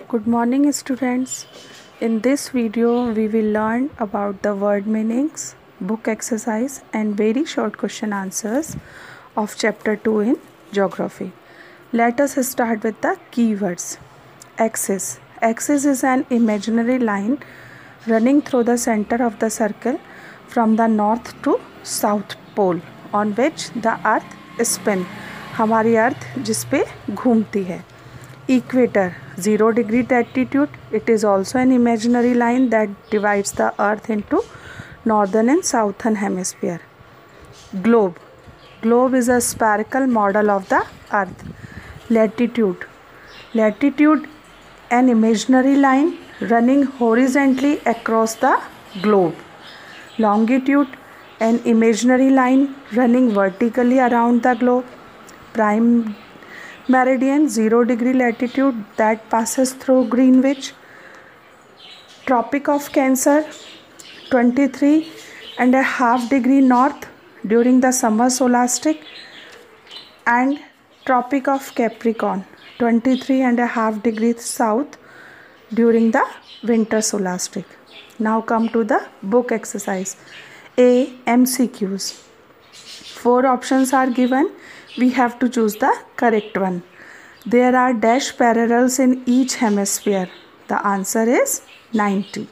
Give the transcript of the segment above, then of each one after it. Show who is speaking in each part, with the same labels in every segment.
Speaker 1: Good morning students. In this video we will learn about the word meanings, book exercise and very short question answers of chapter 2 in geography. Let us start with the keywords. Axis. Axis is an imaginary line running through the center of the circle from the north to south pole on which the earth spins. हमारी अर्थ जिस पे घूमती है. Equator, 0 degree latitude. It is also an imaginary line that divides the earth into northern and southern hemisphere. Globe. Globe is a spherical model of the earth. Latitude. Latitude, an imaginary line running horizontally across the globe. Longitude, an imaginary line running vertically around the globe. Prime meridian, 0 degree latitude that passes through Greenwich. Tropic of Cancer, 23.5 degree north during the summer solstice, and Tropic of Capricorn, 23.5 degrees south during the winter solstice. Now come to the book exercise. A. MCQs. 4 options are given. We have to choose the correct one. There are dash parallels in each hemisphere. The answer is 90.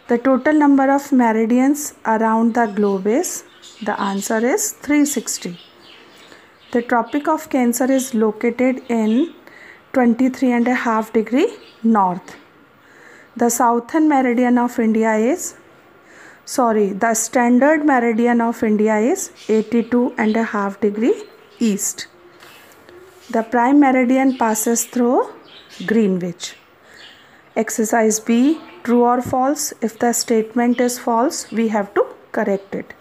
Speaker 1: The total number of meridians around the globe is, the answer is 360. The Tropic of Cancer is located in 23.5 degree north. The southern meridian of India is, the standard meridian of India is 82.5 degree east. The prime meridian passes through Greenwich. Exercise B, true or false. If the statement is false, we have to correct it.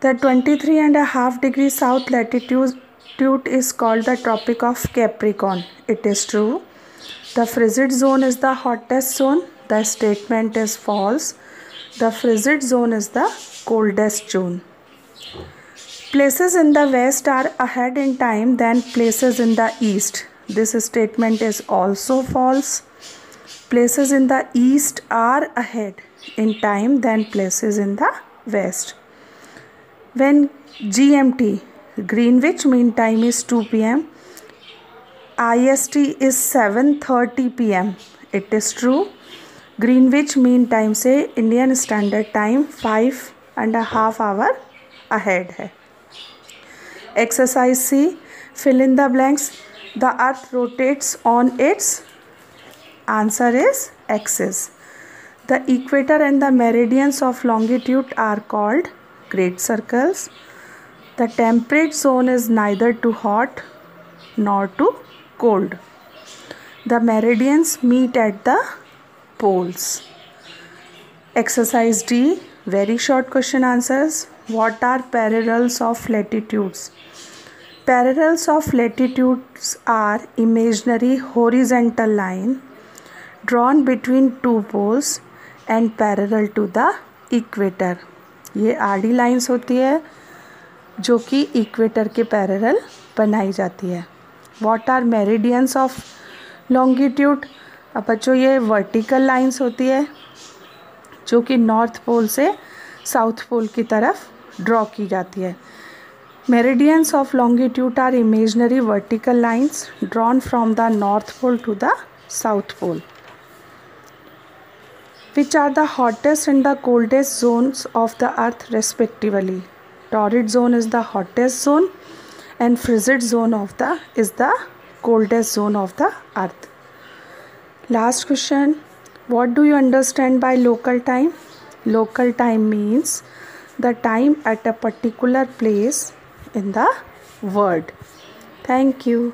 Speaker 1: The 23.5 degree south latitude is called the Tropic of Capricorn. It is true. The frigid zone is the hottest zone. The statement is false. The frigid zone is the coldest zone. Places in the west are ahead in time than places in the east. This statement is also false. Places in the east are ahead in time than places in the west. When GMT, Greenwich Mean Time, is 2 p.m., IST is 7:30 p.m. It is true. Greenwich Mean Time से Indian Standard Time 5.5 hours ahead है. Exercise C, fill in the blanks. The earth rotates on its, answer is axis. The equator and the meridians of longitude are called great circles. The temperate zone is neither too hot nor too cold. The meridians meet at the poles. Exercise D, very short question answers. What are parallels of latitudes? Parallels of latitudes are imaginary horizontal line drawn between two poles and parallel to the equator. ये आडी lines होती है जो कि equator के parallel बनाई जाती है. What are meridians of longitude? अब बच्चों ये वर्टिकल लाइंस होती है जो कि नॉर्थ पोल से साउथ पोल की तरफ ड्रॉ की जाती है. Meridians of longitude are imaginary vertical lines drawn from the north pole to the south pole. Which are the hottest and the coldest zones of the earth respectively? Torrid zone is the hottest zone and frigid zone is the coldest zone of the earth. Last question. What do you understand by local time? Local time means the time at a particular place in the world. Thank you.